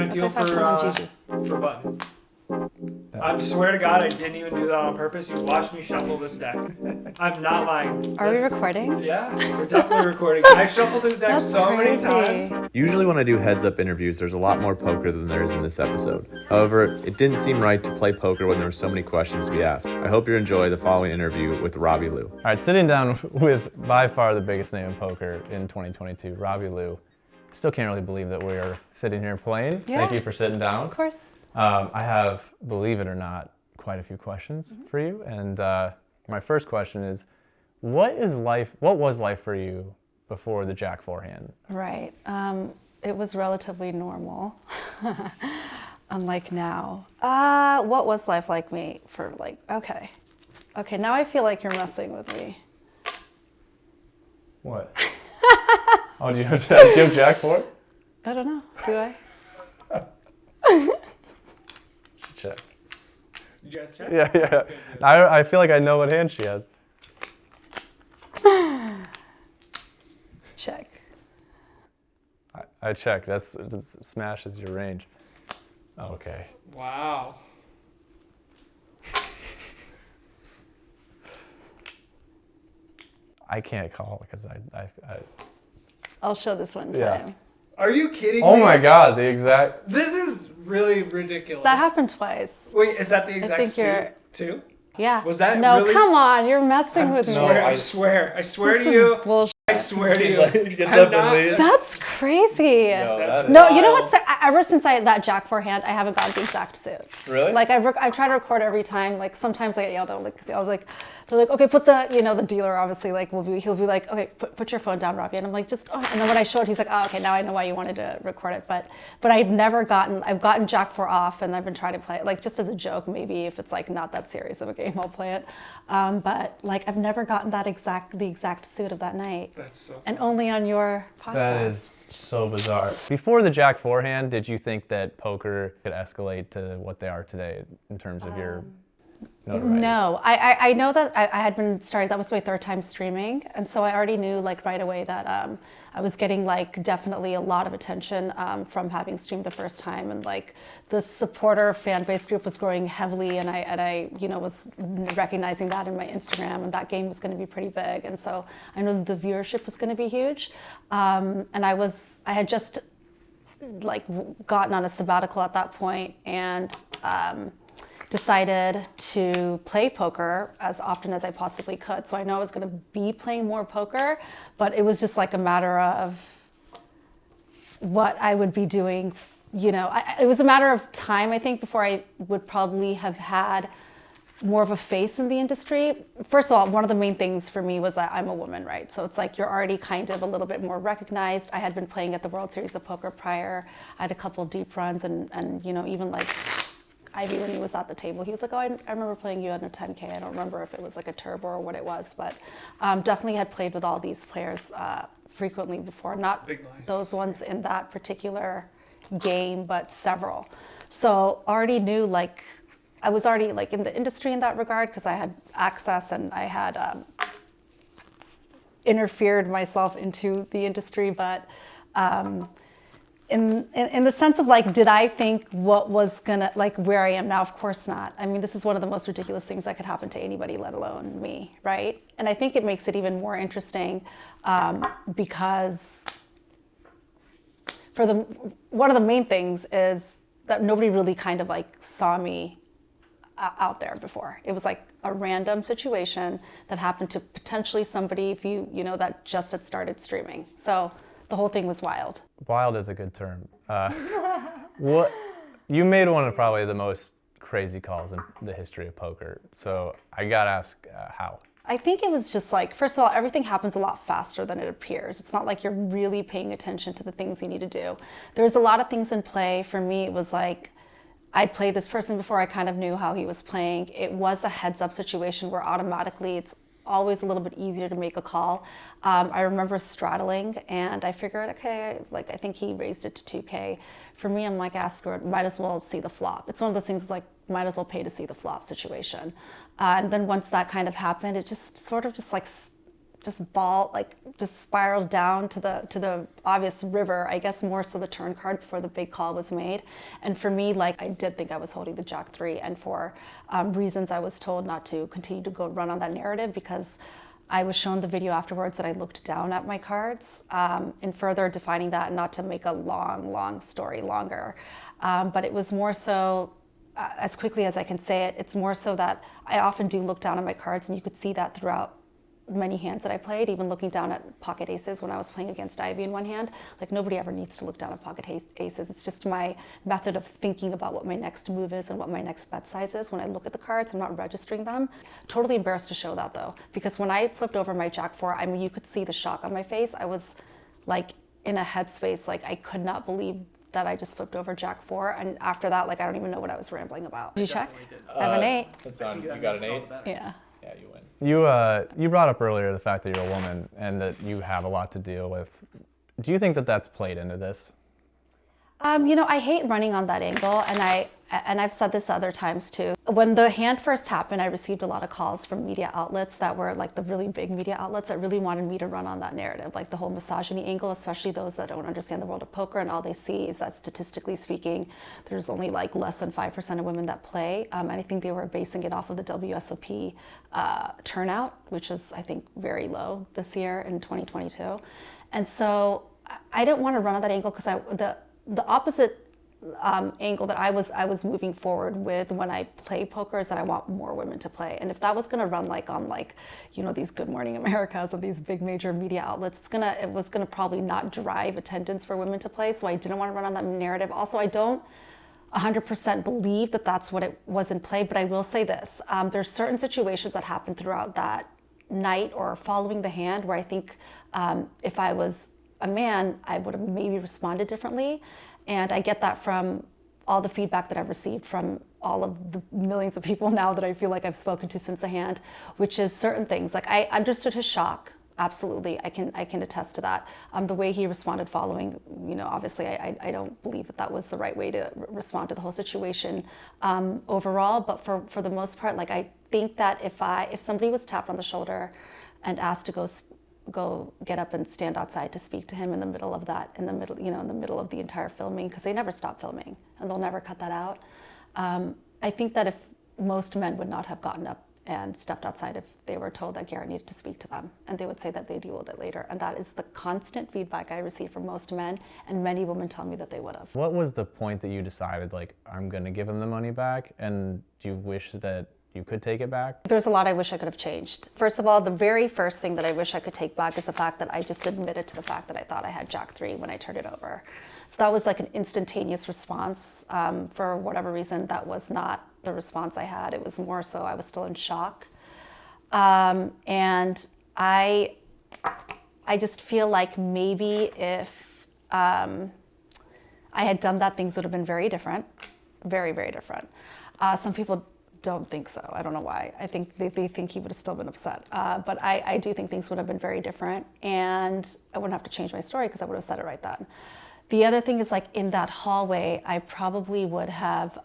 a deal for button. I swear to God, I didn't even do that on purpose. You watched me shuffle this deck. I'm not lying. Are we recording? Yeah, we're definitely recording. I shuffled this deck many times. Usually when I do heads-up interviews, there's a lot more poker than there is in this episode. However, it didn't seem right to play poker when there were so many questions to be asked. I hope you enjoy the following interview with Robbi Lew. All right, sitting down with by far the biggest name in poker in 2022, Robbi Lew. Still can't really believe that we're sitting here playing. Yeah. Thank you for sitting down. Of course. I have, believe it or not, quite a few questions for you. And my first question is, what was life for you before the Jack forehand? Right. It was relatively normal, unlike now. What was life like me for okay, now I feel like you're messing with me. What? Oh, do you have Jack 4? I don't know. Do I? Check. Did you guys check? Yeah. Okay, I feel like I know what hand she has. Check. I checked. That's smash is your range. Okay. Wow. I can't call because I I'll show this one Yeah. time. Are you kidding me? Oh my God, the exact. This is really ridiculous. That happened twice. Wait, is that the exact think suit you're- too? Yeah. Was that No, really- come on. You're messing with me. I swear This to you. is bullshit. I swear to She's you. like, she gets I'm up and not- leaves. That's crazy. That's No, you know wild. what? Ever since that Jack forehand, I haven't gotten the exact suit. Really? Like I've tried to record every time. Like sometimes I get yelled at. Like 'cause I was like, they're like, okay, put the the dealer obviously like he'll be like, okay, put your phone down, Robbi, and I'm like just and then when I show it, he's like, oh, okay, now I know why you wanted to record it. But I've gotten Jack 4 off, and I've been trying to play it like just as a joke, maybe if it's like not that serious of a game, I'll play it. But like I've never gotten the exact suit of that night. That's so. And only on your podcast. That is so bizarre. Before the Jack forehand, did you think that poker could escalate to what they are today in terms of your notoriety? No, I know that I had been started. That was my third time streaming, and so I already knew like right away that I was getting like definitely a lot of attention from having streamed the first time, and like the supporter fan base group was growing heavily, and I was recognizing that in my Instagram, and that game was going to be pretty big, and so I know the viewership was going to be huge, and I had just like gotten on a sabbatical at that point, and decided to play poker as often as I possibly could. So I know I was going to be playing more poker, but it was just like a matter of what I would be doing. It was a matter of time, I think, before I would probably have had more of a face in the industry. First of all, one of the main things for me was that I'm a woman, right? So it's like you're already kind of a little bit more recognized. I had been playing at the World Series of Poker prior. I had a couple deep runs and even like Ivy, when he was at the table, he was like, oh, I remember playing you on a 10K. I don't remember if it was like a turbo or what it was, but definitely had played with all these players frequently before. Not those ones in that particular game, but several. So already knew, like, I was already like in the industry in that regard because I had access and I had interfered myself into the industry, but in the sense of like, did I think what was gonna, like where I am now? Of course not. I mean, this is one of the most ridiculous things that could happen to anybody, let alone me, right? And I think it makes it even more interesting because one of the main things is that nobody really kind of like saw me out there before. It was like a random situation that happened to potentially somebody that just had started streaming. So the whole thing was wild. Wild is a good term. What you made one of probably the most crazy calls in the history of poker. So I gotta ask, how? I think it was just like, first of all, everything happens a lot faster than it appears. It's not like you're really paying attention to the things you need to do. There's a lot of things in play. For me, it was like, I'd played this person before, I kind of knew how he was playing. It was a heads up situation where automatically it's always a little bit easier to make a call. I remember straddling and I figured, okay, like I think he raised it to 2K. For me, I'm like, might as well see the flop. It's one of those things like, might as well pay to see the flop situation. And then once that kind of happened, it just sort of just like just spiraled down to the obvious river, I guess more so the turn card before the big call was made. And for me, like, I did think I was holding the Jack 3, and for reasons I was told not to continue to go run on that narrative, because I was shown the video afterwards that I looked down at my cards, and further defining that, not to make a long story longer. But it was more so, as quickly as I can say it, it's more so that I often do look down at my cards, and you could see that throughout many hands that I played, even looking down at pocket aces when I was playing against Ivy in one hand. Like, nobody ever needs to look down at pocket aces. It's just my method of thinking about what my next move is and what my next bet size is. When I look at the cards, I'm not registering them. Totally embarrassed to show that though, because when I flipped over my Jack 4, I mean, you could see the shock on my face. I was like in a headspace, like I could not believe that I just flipped over Jack 4, and after that, like, I don't even know what I was rambling about. Did you check? I have an 8. That's on. You got an 8? Yeah. Yeah, you win. You brought up earlier the fact that you're a woman and that you have a lot to deal with. Do you think that that's played into this? I hate running on that angle, and I've said this other times too. When the hand first happened, I received a lot of calls from media outlets that were like the really big media outlets that really wanted me to run on that narrative, like the whole misogyny angle, especially those that don't understand the world of poker, and all they see is that statistically speaking, there's only like less than 5% of women that play. And I think they were basing it off of the WSOP turnout, which is, I think, very low this year in 2022. And so I didn't want to run on that angle, because the opposite angle that I was moving forward with when I play poker is that I want more women to play. And if that was going to run like on these Good Morning Americas and these big major media outlets, it was gonna probably not drive attendance for women to play. So I didn't want to run on that narrative. Also, I don't 100% believe that that's what it was in play, but I will say this. There's certain situations that happen throughout that night or following the hand where I think if I was a man, I would have maybe responded differently. And I get that from all the feedback that I've received from all of the millions of people now that I feel like I've spoken to since the hand, which is certain things. Like, I understood his shock. Absolutely, I can attest to that. The way he responded following, obviously I don't believe that was the right way to respond to the whole situation overall. But for the most part, like, I think that if somebody was tapped on the shoulder and asked to go get up and stand outside to speak to him in the middle of the entire filming, because they never stop filming and they'll never cut that out. I think that if most men would not have gotten up and stepped outside if they were told that Garrett needed to speak to them, and they would say that they deal with it later. And that is the constant feedback I receive from most men, and many women tell me that they would have. What was the point that you decided, like, I'm gonna give him the money back? And do you wish that you could take it back? There's a lot I wish I could have changed. First of all, the very first thing that I wish I could take back is the fact that I just admitted to the fact that I thought I had Jack 3 when I turned it over. So that was like an instantaneous response. For whatever reason, that was not the response I had. It was more so I was still in shock. And I just feel like maybe if I had done that, things would have been very different, very, very different. Some people don't think so. I don't know why. I think they think he would have still been upset. But I do think things would have been very different, and I wouldn't have to change my story because I would have said it right then. The other thing is, like, in that hallway, I probably would have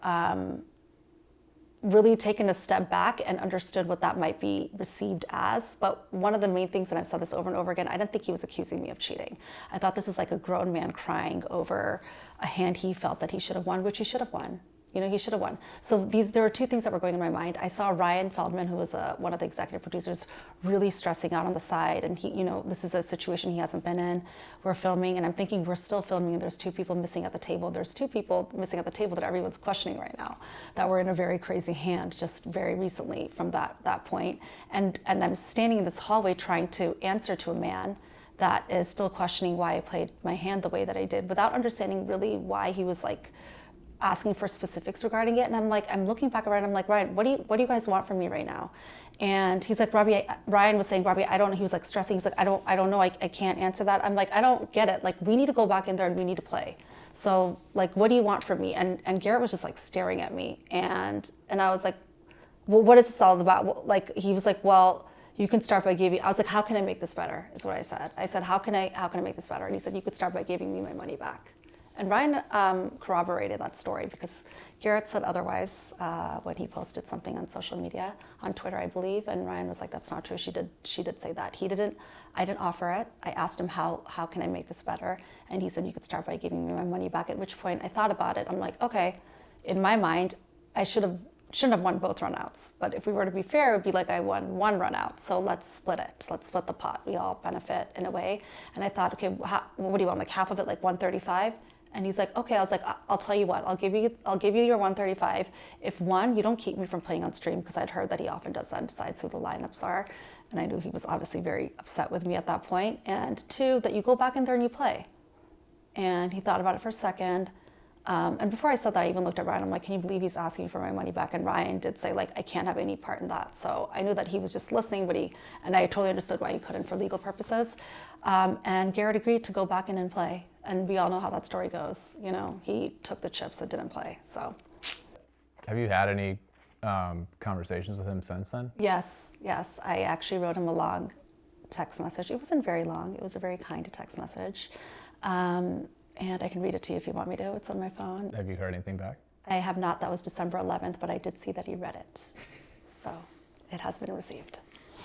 really taken a step back and understood what that might be received as. But one of the main things, and I've said this over and over again, I didn't think he was accusing me of cheating. I thought this was like a grown man crying over a hand he felt that he should have won, which he should have won. He should have won. So there were two things that were going in my mind. I saw Ryan Feldman, who was one of the executive producers, really stressing out on the side. And he, this is a situation he hasn't been in. We're filming, and I'm thinking we're still filming, and there's two people missing at the table. There's two people missing at the table that everyone's questioning right now, that were in a very crazy hand just very recently from that point. And I'm standing in this hallway trying to answer to a man that is still questioning why I played my hand the way that I did, without understanding really why he was like asking for specifics regarding it. And I'm looking back around, I'm like, Ryan, what do you guys want from me right now? And he's like, Robbi, Ryan was saying, Robbi, I don't know. He was like stressing. He's like, I don't know. I can't answer that. I'm like, I don't get it. Like, we need to go back in there and we need to play. So like, what do you want from me? And Garrett was just like staring at me. And I was like, well, what is this all about? Like, he was like, well, you can start by giving, I was like, how can I make this better? Is what I said. I said, how can I make this better? And he said, you could start by giving me my money back. And Ryan corroborated that story because Garrett said otherwise when he posted something on social media, on Twitter, I believe. And Ryan was like, that's not true. She did say that. I didn't offer it. I asked him, how can I make this better? And he said, you could start by giving me my money back, at which point I thought about it. I'm like, okay, in my mind, I shouldn't have won both runouts. But if we were to be fair, it would be like I won one runout. So let's split it. Let's split the pot. We all benefit in a way. And I thought, okay, what do you want? Like half of it, like 135? And he's like, okay. I was like, I'll tell you what. I'll give you your 135. If one, you don't keep me from playing on stream, because I'd heard that he often does that and decides who the lineups are. And I knew he was obviously very upset with me at that point. And two, that you go back in there and you play. And he thought about it for a second. And before I said that, I even looked at Ryan. I'm like, can you believe he's asking for my money back? And Ryan did say, like, I can't have any part in that. So I knew that he was just listening, and I totally understood why he couldn't for legal purposes. And Garrett agreed to go back in and play. And we all know how that story goes. You know, he took the chips and didn't play. So. Have you had any conversations with him since then? Yes. I actually wrote him a long text message. It wasn't very long. It was a very kind text message. And I can read it to you if you want me to. It's on my phone. Have you heard anything back? I have not. That was December 11th, but I did see that he read it. So it has been received.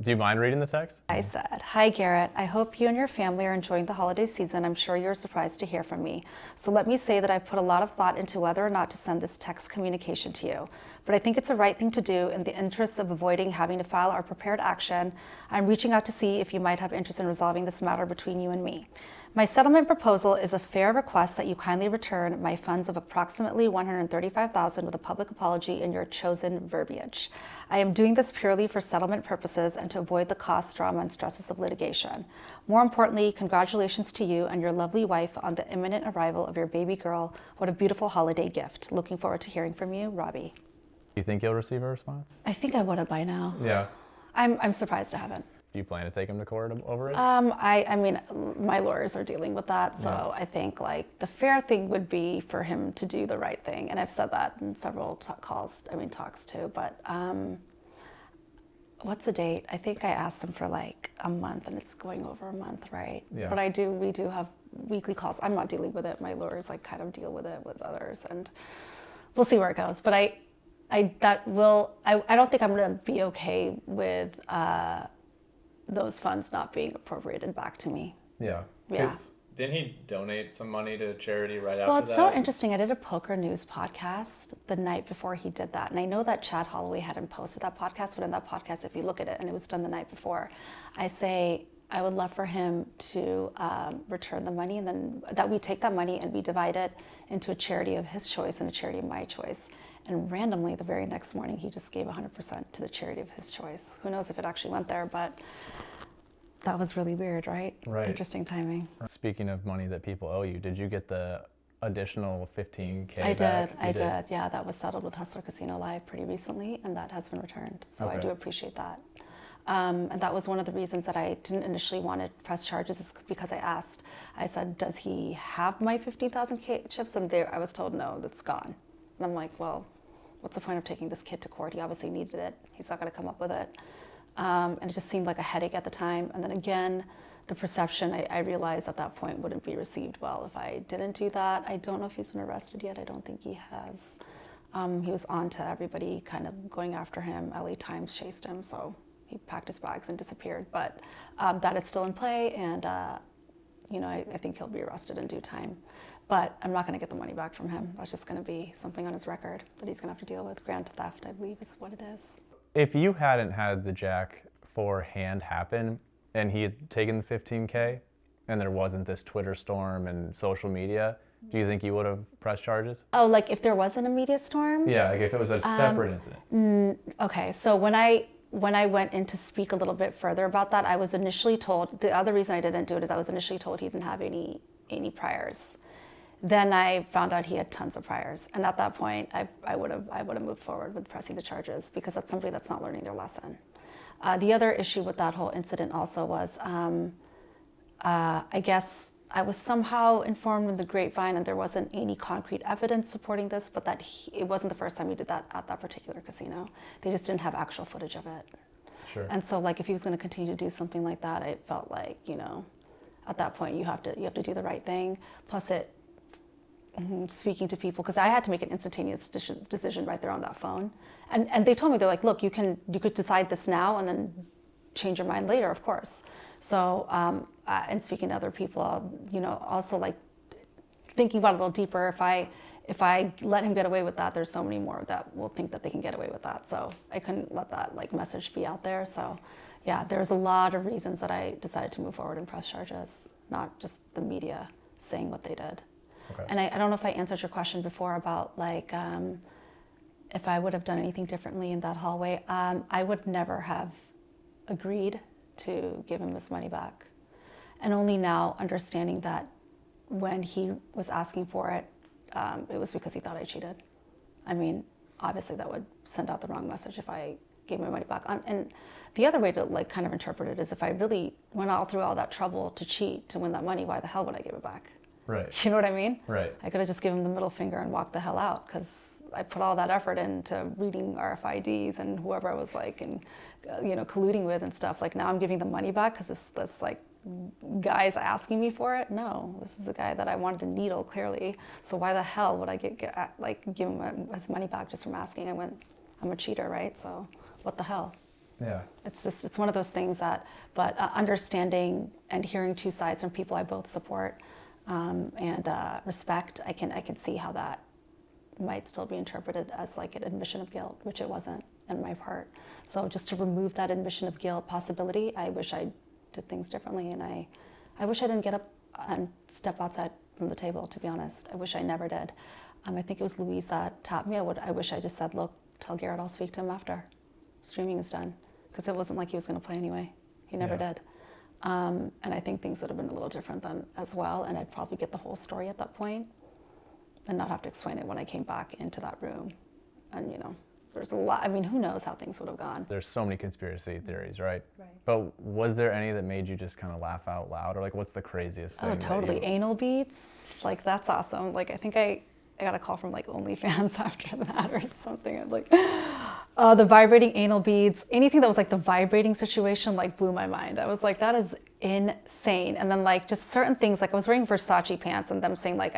Do you mind reading the text? I said, hi Garrett, I hope you and your family are enjoying the holiday season. I'm sure you're surprised to hear from me. So let me say that I put a lot of thought into whether or not to send this text communication to you. But I think it's the right thing to do in the interests of avoiding having to file our prepared action. I'm reaching out to see if you might have interest in resolving this matter between you and me. My settlement proposal is a fair request that you kindly return my funds of approximately $135,000 with a public apology in your chosen verbiage. I am doing this purely for settlement purposes and to avoid the costs, drama, and stresses of litigation. More importantly, congratulations to you and your lovely wife on the imminent arrival of your baby girl. What a beautiful holiday gift. Looking forward to hearing from you, Robbi. Do you think you'll receive a response? I think I would have by now. Yeah. I'm surprised I haven't. Do you plan to take him to court over it? I mean, my lawyers are dealing with that, so yeah. I think like the fair thing would be for him to do the right thing, and I've said that in several talks too. But what's the date? I think I asked him for like a month, and it's going over a month, right? Yeah. But we do have weekly calls. I'm not dealing with it. My lawyers like kind of deal with it with others, and we'll see where it goes. But I don't think I'm gonna be okay with those funds not being appropriated back to me. Yeah. Yeah. Didn't he donate some money to charity right after that? Well, it's so interesting. I did a poker news podcast the night before he did that. And I know that Chad Holloway hadn't posted that podcast, but in that podcast, if you look at it, and it was done the night before, I say, I would love for him to return the money, and then that we take that money and we divide it into a charity of his choice and a charity of my choice. And randomly, the very next morning, he just gave 100% to the charity of his choice. Who knows if it actually went there, but that was really weird, right? Right. Interesting timing. Speaking of money that people owe you, did you get the additional $15K I back? did. Yeah, that was settled with Hustler Casino Live pretty recently, and that has been returned. So Okay. I do appreciate that. And that was one of the reasons that I didn't initially want to press charges, is because I said, does he have my 15,000 chips? And I was told, no, that's gone. And I'm like, well, what's the point of taking this kid to court? He obviously needed it. He's not going to come up with it. And it just seemed like a headache at the time. And then again, the perception, I realized at that point, wouldn't be received well if I didn't do that. I don't know if he's been arrested yet. I don't think he has. He was on to everybody kind of going after him. LA Times chased him, so he packed his bags and disappeared. But that is still in play, and I think he'll be arrested in due time. But I'm not going to get the money back from him. That's just going to be something on his record that he's going to have to deal with. Grand theft, I believe, is what it is. If you hadn't had the Jack 4 hand happen and he had taken the 15K and there wasn't this Twitter storm and social media, do you think you would have pressed charges? Oh, like if there wasn't a media storm? Yeah, like if it was a separate incident. Okay, so when I went in to speak a little bit further about that, I was initially told, the other reason I didn't do it is I was initially told he didn't have any priors. Then I found out he had tons of priors, and at that point, I would have moved forward with pressing the charges, because that's somebody that's not learning their lesson. The other issue with that whole incident also was, I guess I was somehow informed in the grapevine, and there wasn't any concrete evidence supporting this, but that it wasn't the first time he did that at that particular casino. They just didn't have actual footage of it. Sure. And so, like, if he was going to continue to do something like that, I felt like, at that point, you have to do the right thing. Plus, speaking to people, because I had to make an instantaneous decision right there on that phone. And they told me, they're like, look, you could decide this now and then change your mind later, of course. So, and speaking to other people, you know, also like thinking about it a little deeper, if I let him get away with that, there's so many more that will think that they can get away with that. So I couldn't let that like message be out there. So yeah, there's a lot of reasons that I decided to move forward and press charges, not just the media saying what they did. Okay. And I don't know if I answered your question before about like, if I would have done anything differently in that hallway. I would never have agreed to give him his money back. And only now understanding that when he was asking for it, it was because he thought I cheated. I mean, obviously that would send out the wrong message if I gave my money back. And the other way to like kind of interpret it is, if I really went all through all that trouble to cheat to win that money, why the hell would I give it back? Right. You know what I mean? Right. I could have just given him the middle finger and walked the hell out, because I put all that effort into reading RFIDs and whoever I was like, and you know, colluding with and stuff. Like now I'm giving the money back because this like guy's asking me for it. No, this is a guy that I wanted to needle clearly. So why the hell would I give him his money back just from asking? I'm a cheater, right? So what the hell? Yeah. It's one of those things that, but understanding and hearing two sides from people I both support and respect, I can see how that might still be interpreted as like an admission of guilt, which it wasn't on my part. So just to remove that admission of guilt possibility, I wish I did things differently, and I wish I didn't get up and step outside from the table, to be honest. I wish I never did. I think it was Louise that taught me. I wish I just said, look, tell Garrett I'll speak to him after streaming is done, because it wasn't like he was going to play anyway. He never did. And I think things would have been a little different then as well, and I'd probably get the whole story at that point and not have to explain it when I came back into that room. And you know, there's a lot, I mean, who knows how things would have gone. There's so many conspiracy theories, right? Right. But was there any that made you just kind of laugh out loud, or like what's the craziest thing? Oh, totally. Anal beads, like that's awesome. Like I think I got a call from like OnlyFans after that or something. I'm like, the vibrating anal beads, anything that was like the vibrating situation like blew my mind. I was like, that is insane. And then like just certain things, like I was wearing Versace pants and them saying like,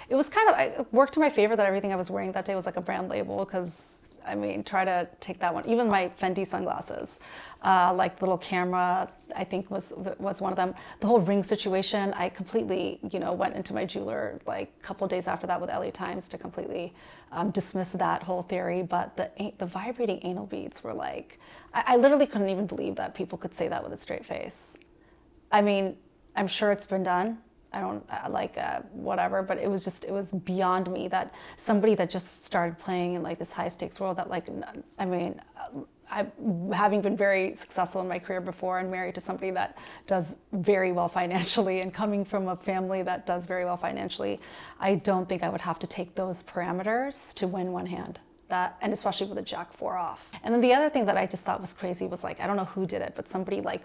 it was kind of, it worked to my favor that everything I was wearing that day was like a brand label, because I mean, try to take that one. Even my Fendi sunglasses, like the little camera, I think was one of them. The whole ring situation, I completely, you know, went into my jeweler like a couple of days after that with LA Times to completely dismiss that whole theory. But the vibrating anal beads were like, I literally couldn't even believe that people could say that with a straight face. I mean, I'm sure it's been done. I don't whatever, but it was beyond me that somebody that just started playing in like this high stakes world that like, I mean, having been very successful in my career before and married to somebody that does very well financially and coming from a family that does very well financially, I don't think I would have to take those parameters to win one hand. That, and especially with a Jack 4 off. And then the other thing that I just thought was crazy was like, I don't know who did it, but somebody like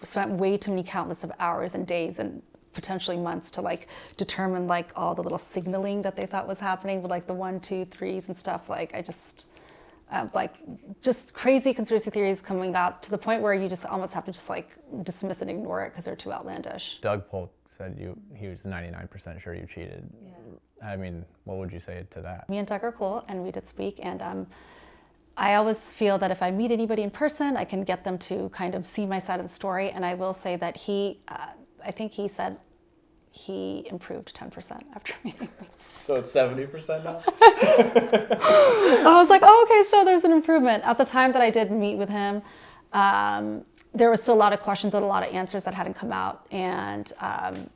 spent way too many countless of hours and days and potentially months to like determine like all the little signaling that they thought was happening with like the 1, 2, 3s and stuff. Like I just just crazy conspiracy theories coming out to the point where you just almost have to just like dismiss and ignore it because they're too outlandish. Doug Polk said he was 99% sure you cheated. Yeah. I mean, what would you say to that? Me and Doug are cool, and we did speak, and I always feel that if I meet anybody in person, I can get them to kind of see my side of the story. And I will say that I think he said he improved 10% after meeting me. So it's 70% now? I was like, oh, okay, so there's an improvement. At the time that I did meet with him, there was still a lot of questions and a lot of answers that hadn't come out. And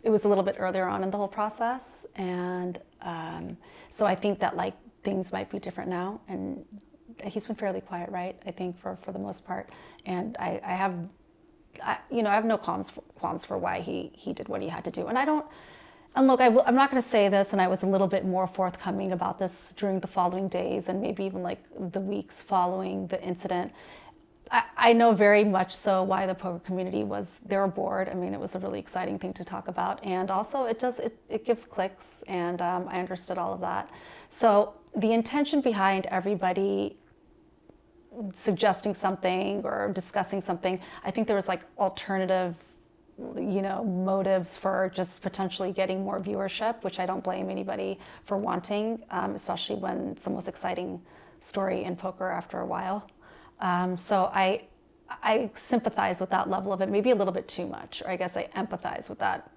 it was a little bit earlier on in the whole process. And so I think that like things might be different now. And he's been fairly quiet, right? I think for the most part. And I have no qualms for why he did what he had to do. And look, I'm not going to say this, and I was a little bit more forthcoming about this during the following days and maybe even like the weeks following the incident. I know very much so why the poker community they were bored. I mean, it was a really exciting thing to talk about. And also it gives clicks, and I understood all of that. So the intention behind everybody suggesting something or discussing something, I think there was like alternative motives for just potentially getting more viewership, which I don't blame anybody for wanting, especially when it's the most exciting story in poker after a while. So I sympathize with that level of it, maybe a little bit too much, or I guess I empathize with that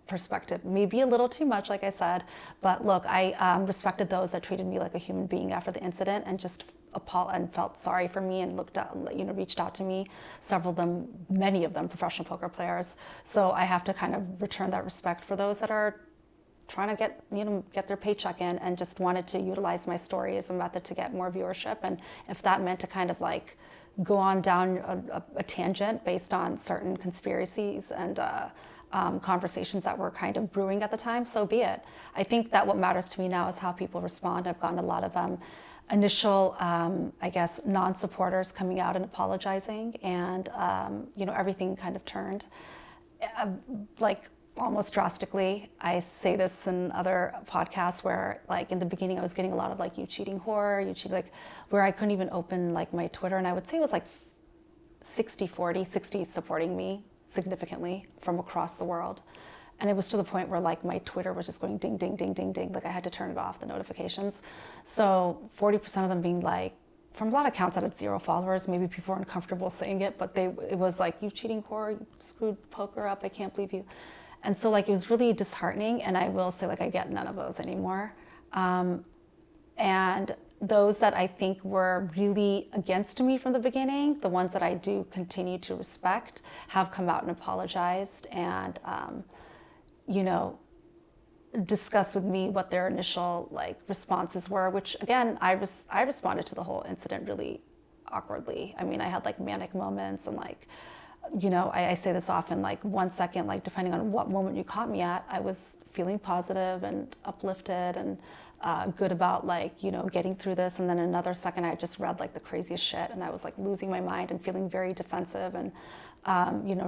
perspective, maybe a little too much, like I said. But look, I respected those that treated me like a human being after the incident and just and felt sorry for me and reached out to me. Several of them, many of them, professional poker players. So I have to kind of return that respect for those that are trying to get their paycheck in and just wanted to utilize my story as a method to get more viewership. And if that meant to kind of like go on down a tangent based on certain conspiracies and conversations that were kind of brewing at the time, so be it. I think that what matters to me now is how people respond. I've gotten a lot of initial, non-supporters coming out and apologizing, and everything kind of turned, like almost drastically. I say this in other podcasts where, like in the beginning, I was getting a lot of like "you cheating whore," "you cheat," like where I couldn't even open like my Twitter, and I would say it was like 60-40, 60 supporting me significantly from across the world. And it was to the point where like my Twitter was just going ding, ding, ding, ding, ding. Like I had to turn it off, the notifications. So 40% of them being like, from a lot of accounts that had 0 followers, maybe people were uncomfortable saying it, but it was like, "you cheating whore, you screwed poker up, I can't believe you." And so like it was really disheartening, and I will say like I get none of those anymore. And those that I think were really against me from the beginning, the ones that I do continue to respect, have come out and apologized and discussed with me what their initial like responses were, which again, I responded to the whole incident really awkwardly. I mean, I had like manic moments and like, I say this often, like 1 second, like depending on what moment you caught me at, I was feeling positive and uplifted and good about like, getting through this. And then another second, I just read like the craziest shit and I was like losing my mind and feeling very defensive and,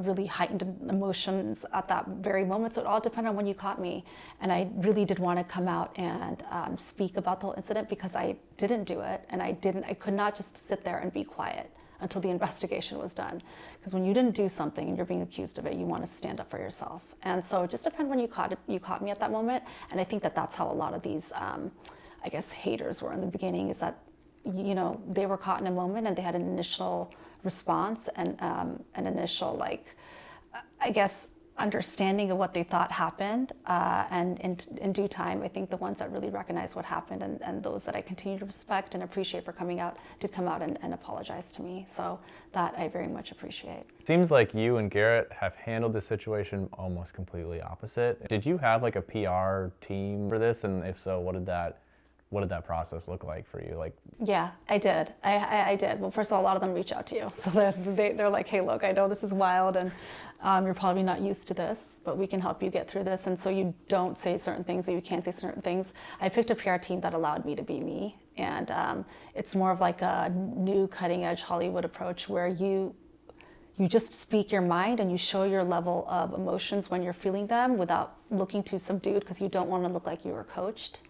really heightened emotions at that very moment. So it all depended on when you caught me. And I really did want to come out and speak about the whole incident because I didn't do it. And I could not just sit there and be quiet until the investigation was done. Because when you didn't do something and you're being accused of it, you want to stand up for yourself. And so it just depends when you caught me at that moment. And I think that that's how a lot of these, haters were in the beginning, is that, they were caught in a moment and they had an initial response and an initial, understanding of what they thought happened. And in due time, I think the ones that really recognized what happened and those that I continue to respect and appreciate for coming out did come out and apologize to me. So that I very much appreciate. It seems like you and Garrett have handled the situation almost completely opposite. Did you have like a PR team for this? And if so, what did that process look like for you? Yeah, I did. I did. Well, first of all, a lot of them reach out to you. So they're like, "Hey, look, I know this is wild and you're probably not used to this, but we can help you get through this. And so you don't say certain things or you can't say certain things." I picked a PR team that allowed me to be me. And it's more of like a new cutting edge Hollywood approach where you just speak your mind and you show your level of emotions when you're feeling them without looking too subdued because you don't want to look like you were coached.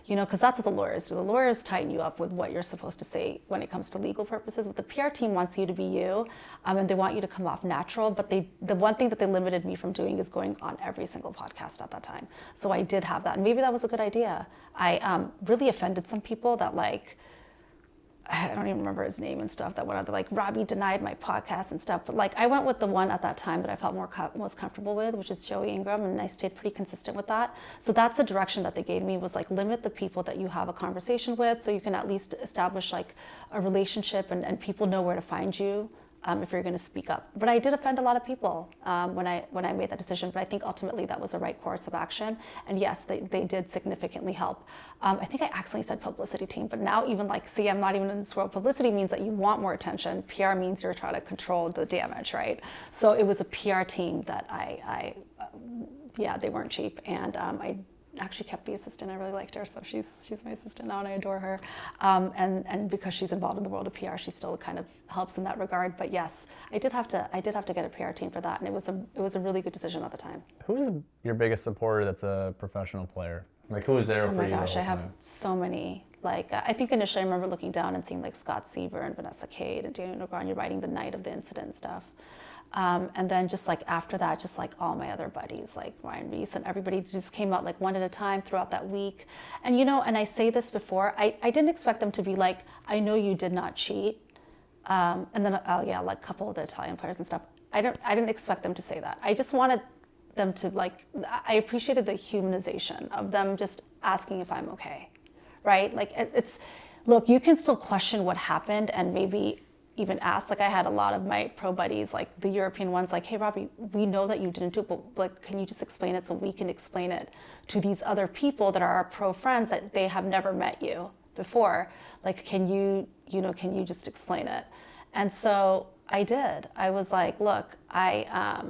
Because that's what the lawyers do. The lawyers tighten you up with what you're supposed to say when it comes to legal purposes. But the PR team wants you to be you, and they want you to come off natural. But the one thing that they limited me from doing is going on every single podcast at that time. So I did have that, and maybe that was a good idea. I really offended some people that I don't even remember his name and stuff, that went out there like, "Robbi denied my podcast" and stuff. But I went with the one at that time that I felt most comfortable with, which is Joey Ingram, and I stayed pretty consistent with that. So that's the direction that they gave me, was limit the people that you have a conversation with so you can at least establish a relationship and people know where to find you if you're going to speak up. But I did offend a lot of people when I made that decision, but I think ultimately that was the right course of action. And yes, they did significantly help. I think I accidentally said publicity team, but now even I'm not even in this world. Publicity means that you want more attention. PR means you're trying to control the damage, right? So it was a PR team that they weren't cheap. And I actually kept the assistant. I really liked her, so she's my assistant now, and I adore her. And because she's involved in the world of PR, she still kind of helps in that regard. But yes, I did have to get a PR team for that, and it was a really good decision at the time. Who's your biggest supporter that's a professional player? Who was there for you? Oh my gosh, I have so many. I think initially I remember looking down and seeing Scott Sieber and Vanessa Cade and Daniel Negron writing the night of the incident and stuff. And then just like after that, just like all my other buddies, like Ryan Reese and everybody just came out like one at a time throughout that week. And and I say this before, I didn't expect them to be like, I know you did not cheat. And then, oh yeah, like a couple of the Italian players and stuff. I didn't expect them to say that. I just wanted them to like, I appreciated the humanization of them just asking if I'm okay, right? Like look, you can still question what happened and maybe even ask. Like I had a lot of my pro buddies, like the European ones, like, hey, Robbi, we know that you didn't do it, but like, can you just explain it so we can explain it to these other people that are our pro friends that they have never met you before? Like, can you just explain it? And so I did. I was like, look, I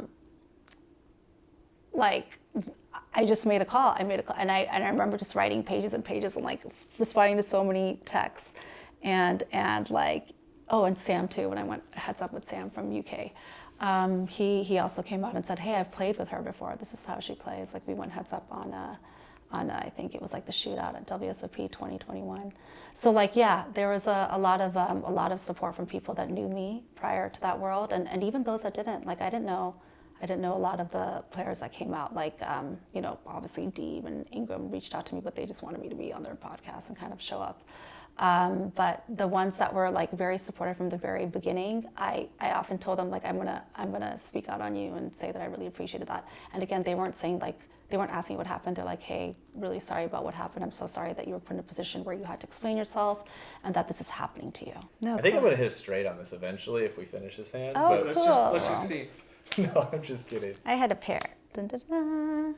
just made a call. I made a call, and I remember just writing pages and pages and like responding to so many texts, and like, oh, and Sam too. When I went heads up with Sam from UK, he also came out and said, hey, I've played with her before. This is how she plays. Like we went heads up on I think it was like the shootout at WSOP 2021. So like, yeah, there was a lot of support from people that knew me prior to that world, and even those that didn't. Like I didn't know a lot of the players that came out. Like obviously Deeb and Ingram reached out to me, but they just wanted me to be on their podcast and kind of show up. But the ones that were like very supportive from the very beginning, I often told them like I'm gonna speak out on you and say that I really appreciated that. And again, they weren't asking what happened. They're like, hey, really sorry about what happened. I'm so sorry that you were put in a position where you had to explain yourself and that this is happening to you. No, I think I'm gonna hit a straight on this eventually if we finish this hand. Oh, but cool. Let's just see. No, I'm just kidding. I had a pair. Dun, dun, dun.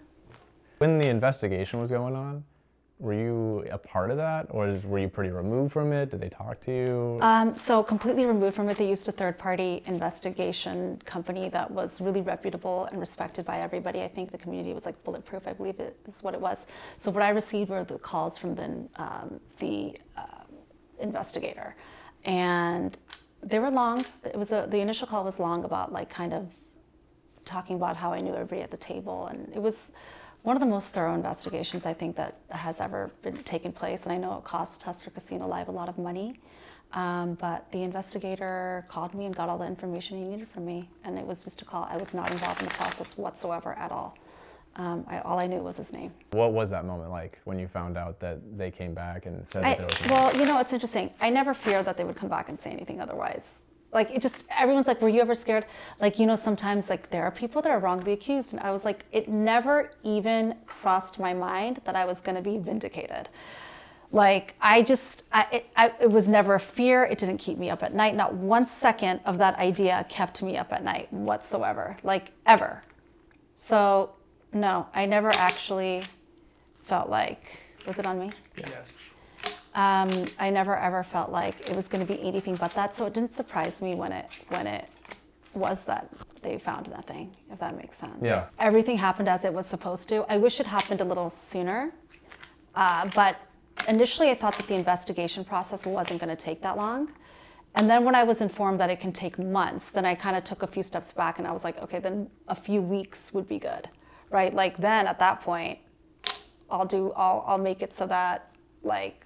When the investigation was going on, were you a part of that, or were you pretty removed from it? Did they talk to you? So completely removed from it. They used a third-party investigation company that was really reputable and respected by everybody. I think the community was like bulletproof, I believe it is what it was. So what I received were the calls from the investigator, and they were long. The initial call was long about like kind of talking about how I knew everybody at the table, and it was one of the most thorough investigations I think that has ever been taken place. And I know it cost Tusker Casino Live a lot of money, but the investigator called me and got all the information he needed from me, and it was just a call. I was not involved in the process whatsoever at all. All I knew was his name. What was that moment like when you found out that they came back and said that there was? Well, it's interesting. I never feared that they would come back and say anything otherwise. Like everyone's like, were you ever scared? Like, sometimes like there are people that are wrongly accused, and I was like, it never even crossed my mind that I was going to be vindicated. Like it was never a fear. It didn't keep me up at night. Not 1 second of that idea kept me up at night whatsoever, like ever. So no, I never actually felt like, was it on me? Yes. I never ever felt like it was going to be anything but that. So it didn't surprise me when it was that they found nothing, if that makes sense. Yeah. Everything happened as it was supposed to. I wish it happened a little sooner. But initially I thought that the investigation process wasn't going to take that long. And then when I was informed that it can take months, then I kind of took a few steps back and I was like, okay, then a few weeks would be good, right? Like then at that point, I'll make it so that like,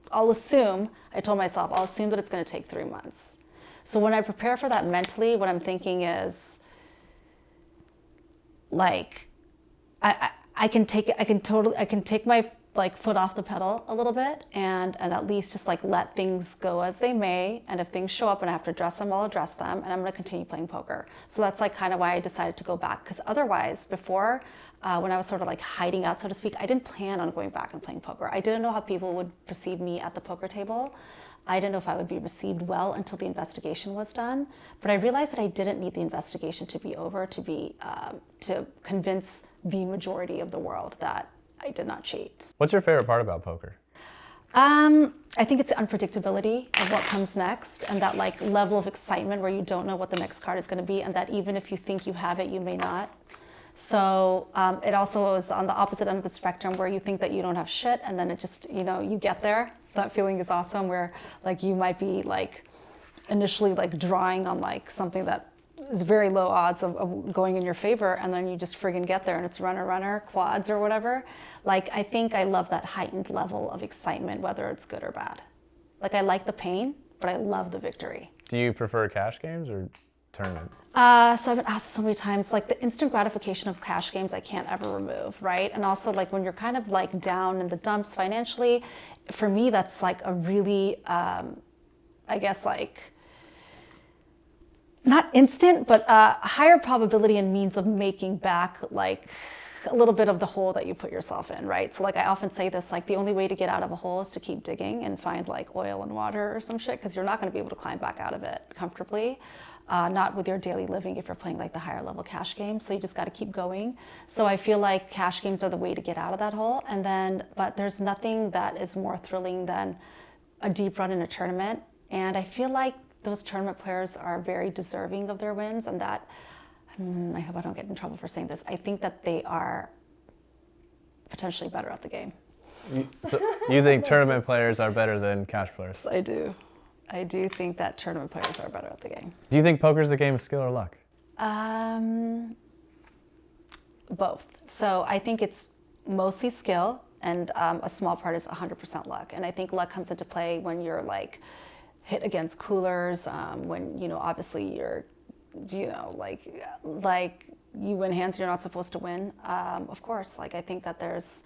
I told myself, I'll assume that it's going to take 3 months. So when I prepare for that mentally, what I'm thinking is like, I can take my like foot off the pedal a little bit and at least just like let things go as they may. And if things show up and I have to address them, I'll address them, and I'm going to continue playing poker. So that's like kind of why I decided to go back, because otherwise before, when I was sort of like hiding out, so to speak, I didn't plan on going back and playing poker. I didn't know how people would perceive me at the poker table. I didn't know if I would be received well until the investigation was done. But I realized that I didn't need the investigation to be over to convince the majority of the world that I did not cheat. What's your favorite part about poker? I think it's the unpredictability of what comes next, and that like level of excitement where you don't know what the next card is going to be, and that even if you think you have it, you may not. So it also is on the opposite end of the spectrum where you think that you don't have shit, and then it just, you get there. That feeling is awesome, where like you might be like initially like drawing on like something that is very low odds of going in your favor, and then you just friggin' get there and it's runner, quads or whatever. Like, I think I love that heightened level of excitement, whether it's good or bad. Like, I like the pain, but I love the victory. Do you prefer cash games or tournament? So I've been asked so many times, like the instant gratification of cash games, I can't ever remove, right? And also like when you're kind of like down in the dumps financially, for me, that's like a really, I guess like, not instant, but a higher probability and means of making back like a little bit of the hole that you put yourself in, right? So like I often say this, like the only way to get out of a hole is to keep digging and find like oil and water or some shit, because you're not going to be able to climb back out of it comfortably. Not with your daily living if you're playing like the higher level cash games. So you just got to keep going. So I feel like cash games are the way to get out of that hole. And then, but there's nothing that is more thrilling than a deep run in a tournament. And I feel like those tournament players are very deserving of their wins, and that, I hope I don't get in trouble for saying this, I think that they are potentially better at the game. So you think tournament players are better than cash players? I do. I do think that tournament players are better at the game. Do you think poker is a game of skill or luck? Both. So I think it's mostly skill, and a small part is 100% luck. And I think luck comes into play when you're like hit against coolers, when, you know, obviously you're, you know, like you win hands you're not supposed to win. Of course, like I think that there's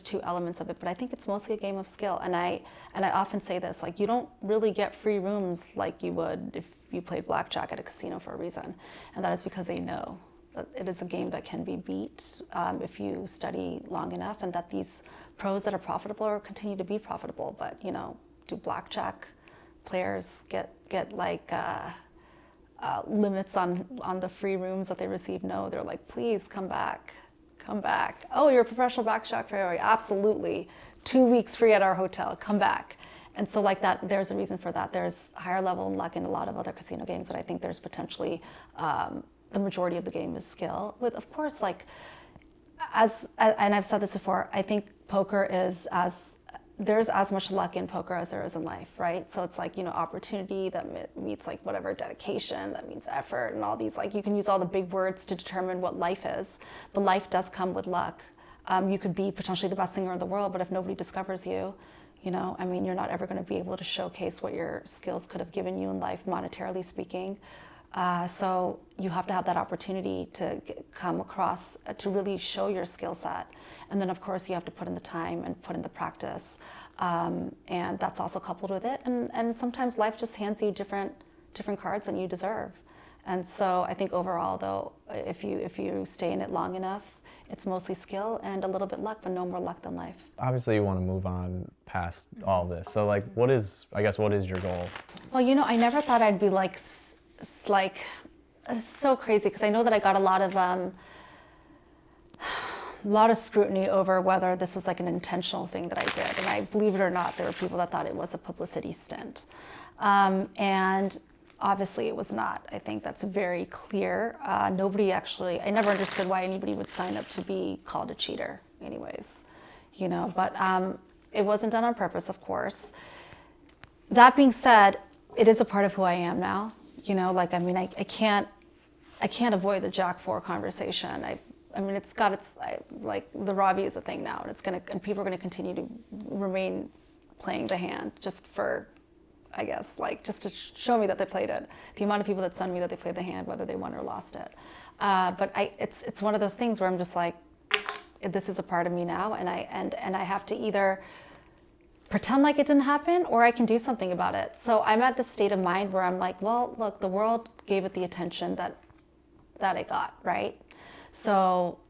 two elements of it, but I think it's mostly a game of skill. And I often say this, like you don't really get free rooms like you would if you played blackjack at a casino for a reason. And that is because they know that it is a game that can be beat if you study long enough, and that these pros that are profitable or continue to be profitable. But, you know, do blackjack players get like limits on the free rooms that they receive? No, they're like, please come back. Oh, you're a professional blackjack player? Absolutely. 2 weeks free at our hotel, come back. And so like that, there's a reason for that. There's higher level luck in a lot of other casino games, but I think there's potentially the majority of the game is skill. With, of course, like, and I've said this before, I think poker is there's as much luck in poker as there is in life, right? So it's like, you know, opportunity that meets like whatever, dedication, that means effort, and all these, like, you can use all the big words to determine what life is, but life does come with luck. You could be potentially the best singer in the world, but if nobody discovers you, you know, I mean, you're not ever going to be able to showcase what your skills could have given you in life, monetarily speaking. So you have to have that opportunity to come across, to really show your skill set. And then of course you have to put in the time and put in the practice. And that's also coupled with it. And sometimes life just hands you different cards than you deserve. And so I think overall though, if you stay in it long enough, it's mostly skill and a little bit luck, but no more luck than life. Obviously you want to move on past all this. So like, what is your goal? Well, you know, I never thought I'd be like so crazy, because I know that I got a lot of scrutiny over whether this was like an intentional thing that I did. And I, believe it or not, there were people that thought it was a publicity stunt. And obviously it was not. I think that's very clear. I never understood why anybody would sign up to be called a cheater anyways, you know, but it wasn't done on purpose, of course. That being said, it is a part of who I am now. You know, like, I mean, I can't avoid the Jack 4 conversation. I mean, like the Robbi is a thing now, and people are gonna continue to remain playing the hand just for, I guess, like just to show me that they played it. The amount of people that send me that they played the hand, whether they won or lost it. But it's one of those things where I'm just like, this is a part of me now, and I have to either pretend like it didn't happen, or I can do something about it. So I'm at this state of mind where I'm like, well, look, the world gave it the attention that it got, right? So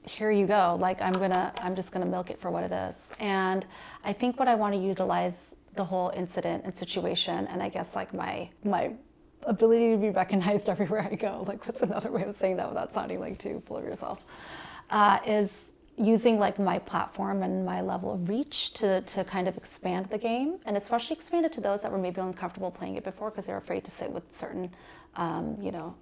here you go. Like, I'm just gonna milk it for what it is. And I think what I want to utilize the whole incident and situation, and I guess like my ability to be recognized everywhere I go, like what's another way of saying that without sounding like too full of yourself, is using like my platform and my level of reach to kind of expand the game, and especially expand it to those that were maybe uncomfortable playing it before because they're afraid to sit with certain, you know,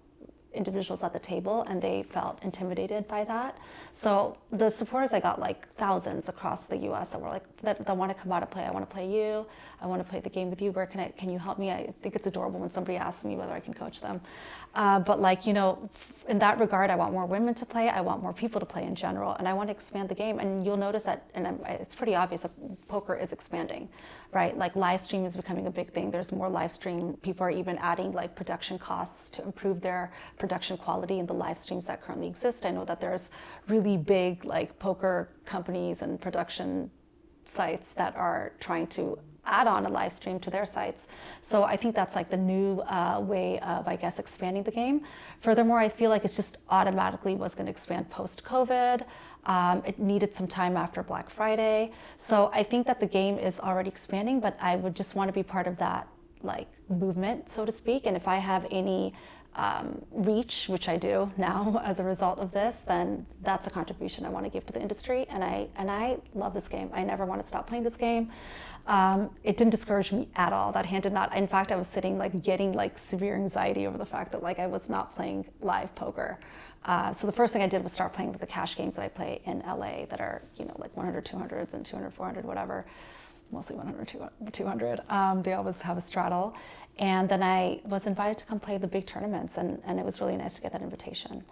individuals at the table, and they felt intimidated by that. So the supporters, I got like thousands across the U.S. that were like, that want to come out and play. I want to play you. I want to play the game with you. Can you help me? I think it's adorable when somebody asks me whether I can coach them. But like, you know, in that regard, I want more women to play. I want more people to play in general, and I want to expand the game. And you'll notice that, and it's pretty obvious that poker is expanding, right? Like live stream is becoming a big thing. There's more live stream. People are even adding like production costs to improve their production quality in the live streams that currently exist. I know that there's really big like poker companies and production sites that are trying to add on a live stream to their sites. So I think that's like the new way of, I guess, expanding the game. Furthermore, I feel like it's just automatically was going to expand post-COVID. It needed some time after Black Friday. So I think that the game is already expanding, but I would just want to be part of that like movement, so to speak. And if I have any reach, which I do now as a result of this, then that's a contribution I want to give to the industry. And I love this game. I never want to stop playing this game. It didn't discourage me at all. That hand did not. In fact, I was sitting like getting like severe anxiety over the fact that like I was not playing live poker. So the first thing I did was start playing the cash games that I play in LA that are, you know, like 100, 200s and 200, 400, whatever. Mostly 100, 200. They always have a straddle. And then I was invited to come play the big tournaments, and it was really nice to get that invitation.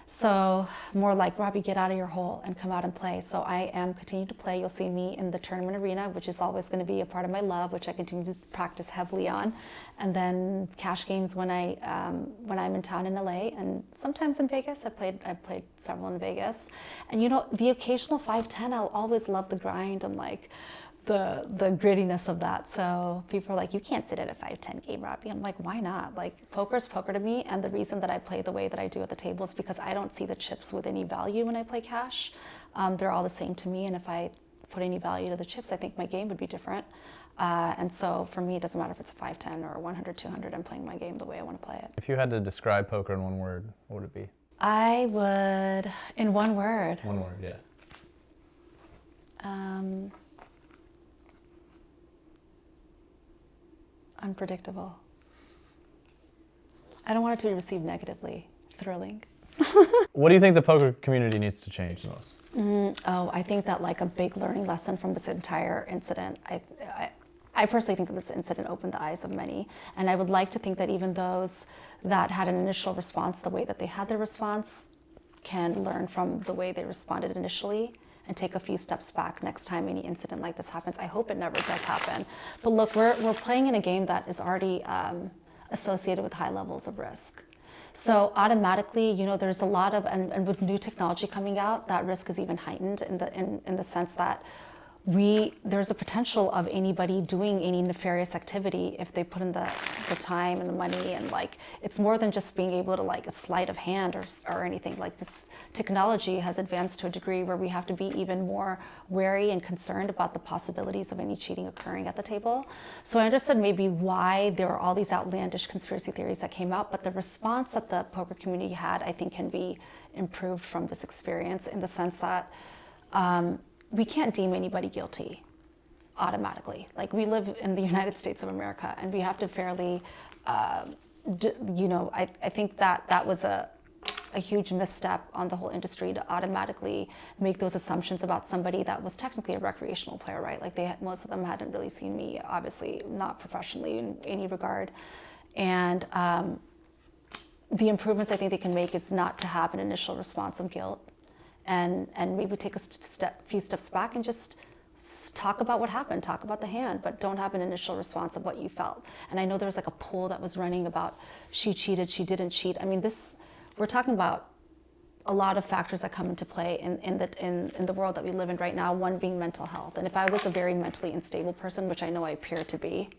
So more like, Robbi, get out of your hole and come out and play. So I am continuing to play. You'll see me in the tournament arena, which is always going to be a part of my love, which I continue to practice heavily on. And then cash games when I'm in town in LA, and sometimes in Vegas. I've played several in Vegas. And you know, the occasional 5-10, I'll always love the grind and like the grittiness of that. So people are like, you can't sit at a 5-10 game, Robbi. I'm like, why not? Like, poker's poker to me, and the reason that I play the way that I do at the table is because I don't see the chips with any value when I play cash. They're all the same to me, and if I put any value to the chips, I think my game would be different. And so for me, it doesn't matter if it's a 5-10 or a 100, 200, I'm playing my game the way I want to play it. If you had to describe poker in one word, what would it be? I would, in one word. One word, yeah. Unpredictable. I don't want it to be received negatively. Thrilling. What do you think the poker community needs to change the most? I think that like a big learning lesson from this entire incident, I personally think that this incident opened the eyes of many, and I would like to think that even those that had an initial response the way that they had their response can learn from the way they responded initially and take a few steps back next time any incident like this happens. I hope it never does happen. But look, we're playing in a game that is already associated with high levels of risk. So automatically, you know, there's a lot of, and with new technology coming out, that risk is even heightened in the sense that there's a potential of anybody doing any nefarious activity if they put in the time and the money, and like, it's more than just being able to like a sleight of hand or anything. Like, this technology has advanced to a degree where we have to be even more wary and concerned about the possibilities of any cheating occurring at the table. So I understood maybe why there are all these outlandish conspiracy theories that came out, but the response that the poker community had, I think, can be improved from this experience in the sense that we can't deem anybody guilty automatically. Like, we live in the United States of America, and we have to fairly, you know, I think that was a huge misstep on the whole industry to automatically make those assumptions about somebody that was technically a recreational player, right? Like, most of them hadn't really seen me, obviously not professionally in any regard. And the improvements I think they can make is not to have an initial response of guilt, and maybe take a few steps back and just talk about what happened, talk about the hand, but don't have an initial response of what you felt. And I know there was like a poll that was running about she cheated, she didn't cheat. I mean, we're talking about a lot of factors that come into play in the world that we live in right now, one being mental health. And if I was a very mentally unstable person, which I know I appear to be,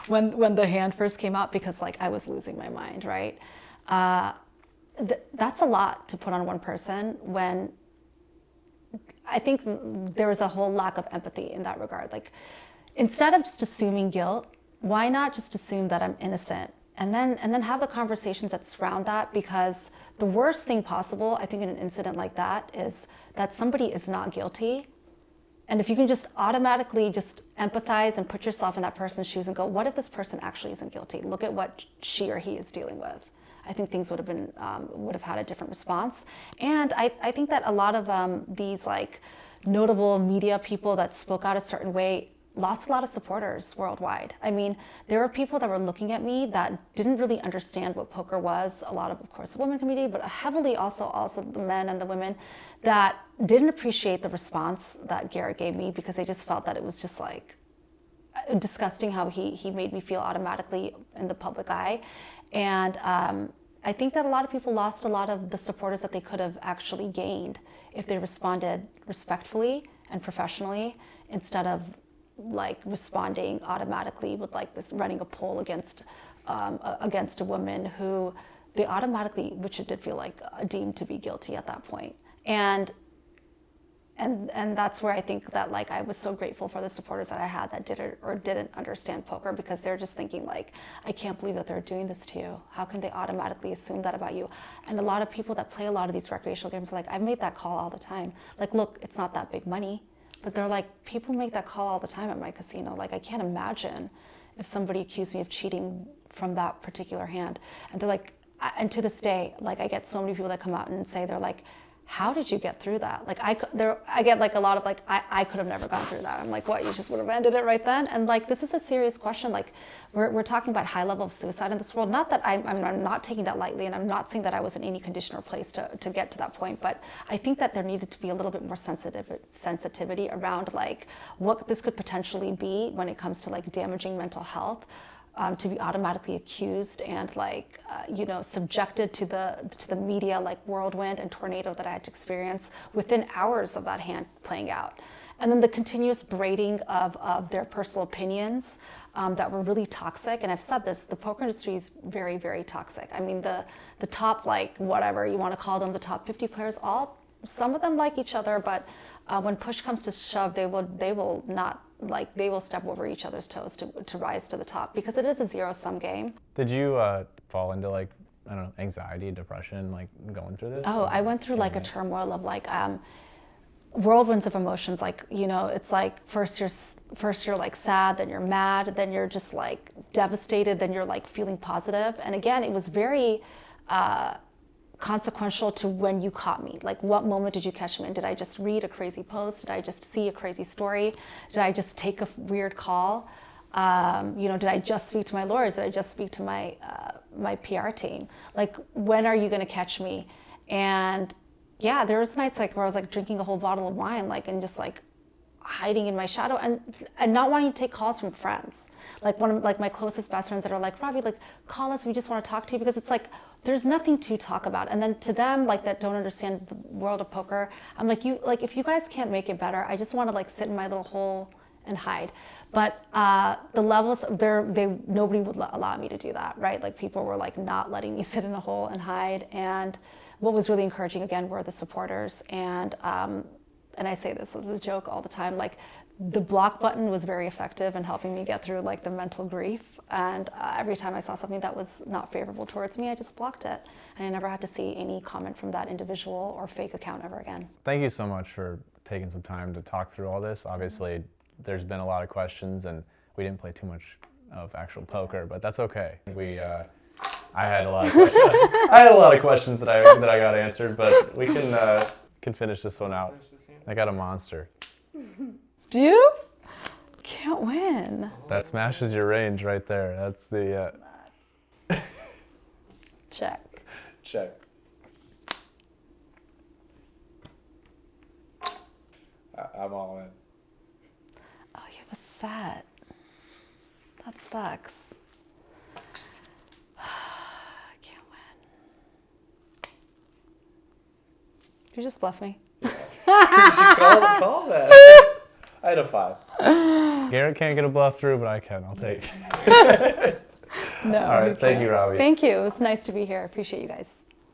when the hand first came out, because like I was losing my mind, right? That's a lot to put on one person, when I think there was a whole lack of empathy in that regard. Like, instead of just assuming guilt, why not just assume that I'm innocent, and then have the conversations that surround that? Because the worst thing possible, I think, in an incident like that is that somebody is not guilty. And if you can just automatically just empathize and put yourself in that person's shoes and go, what if this person actually isn't guilty? Look at what she or he is dealing with. I think things would have had a different response. And I think that a lot of these like notable media people that spoke out a certain way lost a lot of supporters worldwide. I mean, there were people that were looking at me that didn't really understand what poker was. A lot of course, the women community, but heavily also the men and the women that didn't appreciate the response that Garrett gave me because they just felt that it was just like disgusting how he made me feel automatically in the public eye. And I think that a lot of people lost a lot of the supporters that they could have actually gained if they responded respectfully and professionally instead of like responding automatically with like this running a poll against a woman who they automatically, which it did feel like, deemed to be guilty at that point. And that's where I think that like I was so grateful for the supporters that I had that didn't understand poker, because they're just thinking like, I can't believe that they're doing this to you. How can they automatically assume that about you? And a lot of people that play a lot of these recreational games are like, I've made that call all the time. Like, look, it's not that big money. But they're like, people make that call all the time at my casino. Like, I can't imagine if somebody accused me of cheating from that particular hand. And they're like, and to this day, like I get so many people that come out and say, they're like, how did you get through that? Like I get like a lot of like, I could have never gone through that. I'm like, what, you just would have ended it right then? And like, this is a serious question. Like we're talking about high level of suicide in this world. Not that I'm not taking that lightly, and I'm not saying that I was in any condition or place to get to that point, but I think that there needed to be a little bit more sensitivity around like what this could potentially be when it comes to like damaging mental health. To be automatically accused and like subjected to the media like whirlwind and tornado that I had to experience within hours of that hand playing out, and then the continuous berating of their personal opinions that were really toxic. And I've said this: the poker industry is very, very toxic. I mean, the top, like whatever you want to call them, the top 50 players, some of them like each other, but when push comes to shove, they will not. Like they will step over each other's toes to rise to the top, because it is a zero-sum game. Did you fall into like, I don't know, anxiety, depression, like going through this? Oh, I went through like a turmoil of like whirlwinds of emotions. Like, it's like first you're like sad, then you're mad, then you're just like devastated, then you're like feeling positive. And again, it was very consequential to when you caught me. Like, what moment did you catch me in? Did I just read a crazy post? Did I just see a crazy story? Did I just take a weird call? Did I just speak to my lawyers? Did I just speak to my PR team? Like, when are you going to catch me? And yeah, there was nights like where I was like drinking a whole bottle of wine, like, and just like hiding in my shadow and not wanting to take calls from friends. Like one of like my closest best friends that are like, Robbi, like call us, we just want to talk to you, because it's like there's nothing to talk about. And then to them, like that don't understand the world of poker, I'm like, if you guys can't make it better, I just want to like sit in my little hole and hide. But the levels nobody would allow me to do that, right? Like people were like not letting me sit in a hole and hide. And what was really encouraging again were the supporters. And I say this as a joke all the time, like the block button was very effective in helping me get through like the mental grief. And every time I saw something that was not favorable towards me, I just blocked it. And I never had to see any comment from that individual or fake account ever again. Thank you so much for taking some time to talk through all this. Obviously, there's been a lot of questions, and we didn't play too much of actual poker, but that's okay. I had a lot of questions. I had a lot of questions that I got answered, but we can finish this one out. I got a monster. Do you? Can't win. That smashes your range right there. That's the Check. check. I'm all in. Oh, you have a set. That sucks. I can't win. You just bluff me. You should call that. I had a 5. Garrett can't get a bluff through, but I can. I'll take it. No. All right. Thank you, Robbi. Thank you. It was nice to be here. I appreciate you guys.